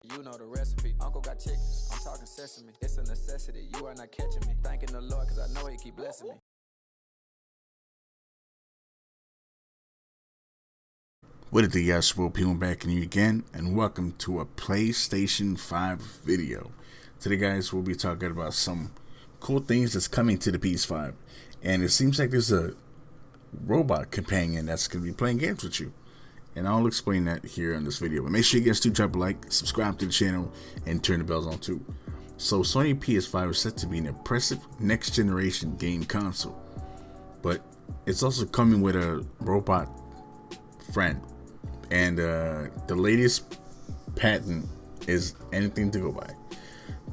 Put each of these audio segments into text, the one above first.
You know the recipe. Uncle got chickens. I'm talking sesame. It's a necessity. You are not catching me. Thanking the Lord, cause I know He keep blessing me. What is the Astro people back in you again, and welcome to a PlayStation 5 video. Today, guys, we'll be talking about some cool things that's coming to the PS5, and it seems like there's a robot companion that's going to be playing games with you, and I'll explain that here in this video. But make sure you guys do drop a like, subscribe to the channel, and turn the bells on too. So, Sony PS5 is set to be an impressive next-generation game console, but it's also coming with a robot friend. And the latest patent is anything to go by,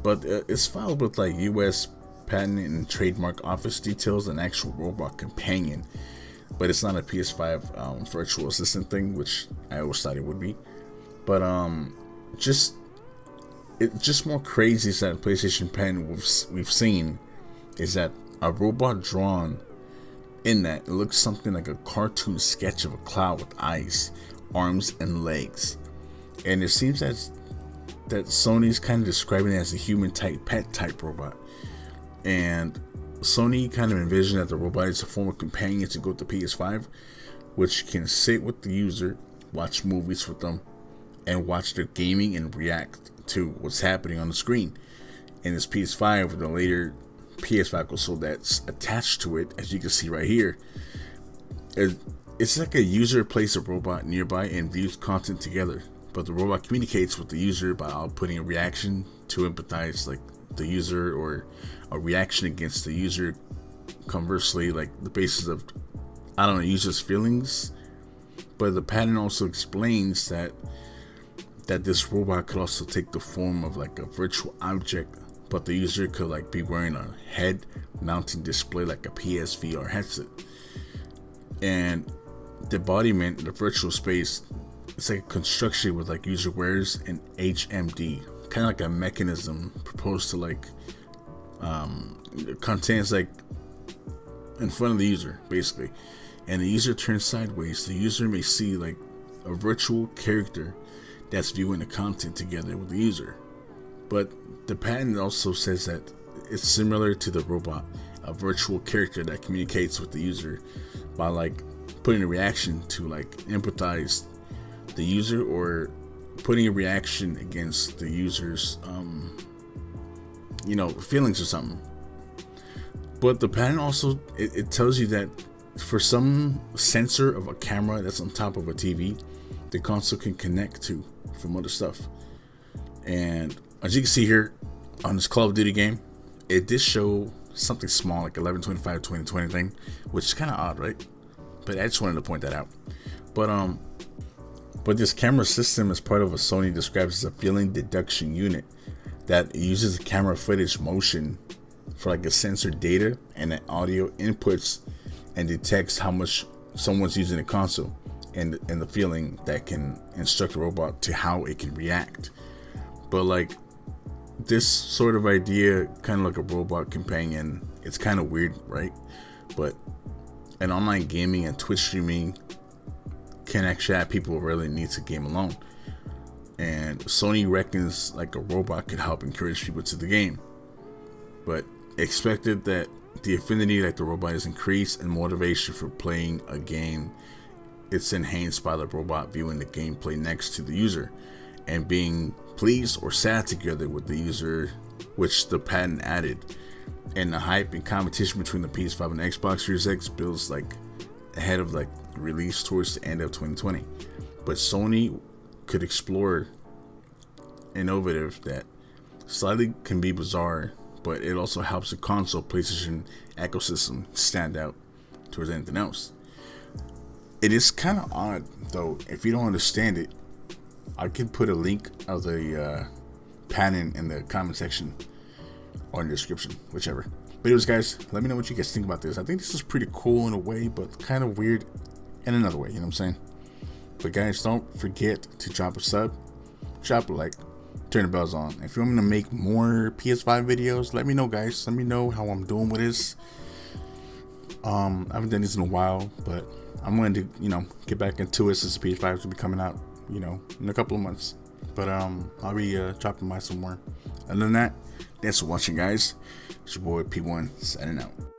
but it's filed with like US Patent and Trademark Office details an actual robot companion, but it's not a PS5 virtual assistant thing, which I always thought it would be. But it's just more crazy is that PlayStation patent we've seen is that a robot drawn in that it looks something like a cartoon sketch of a cloud with eyes, arms, and legs, and it seems that Sony's kind of describing it as a human type pet type robot, and Sony kind of envisioned that the robot is a form of companion to go with the PS5, which can sit with the user, watch movies with them, and watch their gaming and react to what's happening on the screen. And this PS5 with the later PS5 console that's attached to it, as you can see right here, it's like a user places a robot nearby and views content together, but the robot communicates with the user by outputting a reaction to empathize like the user, or a reaction against the user, conversely, like the basis of, I don't know, user's feelings. But the patent also explains that this robot could also take the form of like a virtual object, but the user could like be wearing a head mounting display like a PSVR headset. And the embodiment, the virtual space, it's like a construction with like user wears an HMD, kind of like a mechanism proposed to like contains like in front of the user basically, and the user turns sideways. The user may see like a virtual character that's viewing the content together with the user. But the patent also says that it's similar to the robot, a virtual character that communicates with the user by like putting a reaction to like empathize the user, or putting a reaction against the user's feelings or something. But the patent also it tells you that for some sensor of a camera that's on top of a TV, the console can connect to from other stuff. And as you can see here on this Call of Duty game, it did show something small like 11/25/2020 thing, which is kind of odd, right? But I just wanted to point that out. But this camera system is part of what Sony describes as a feeling deduction unit that uses the camera footage motion for like a sensor data and an audio inputs, and detects how much someone's using the console, and the feeling that can instruct the robot to how it can react. But like this sort of idea, kind of like a robot companion, it's kind of weird, right? But in online gaming and Twitch streaming can actually have people who really need to game alone, and Sony reckons like a robot could help encourage people to the game. But expected that the affinity like the robot is increased, and motivation for playing a game, it's enhanced by the robot viewing the gameplay next to the user and being pleased or sad together with the user, which the patent added. And the hype and competition between the PS5 and Xbox Series X builds like ahead of like release towards the end of 2020. But Sony could explore innovative that slightly can be bizarre, but it also helps the console PlayStation ecosystem stand out towards anything else. It is kind of odd though. If you don't understand it, I could put a link of the patent in the comment section or in the description, whichever. But anyways, guys, let me know what you guys think about this. I think this is pretty cool in a way, but kind of weird in another way, you know what I'm saying? But guys, don't forget to drop a sub, drop a like, turn the bells on. If you want me to make more PS5 videos, let me know, guys. Let me know how I'm doing with this. I haven't done this in a while, but I'm going to, get back into it since PS5 will be coming out, in a couple of months. But I'll be dropping by some more. Other than that, thanks for watching, guys. It's your boy P1 signing out.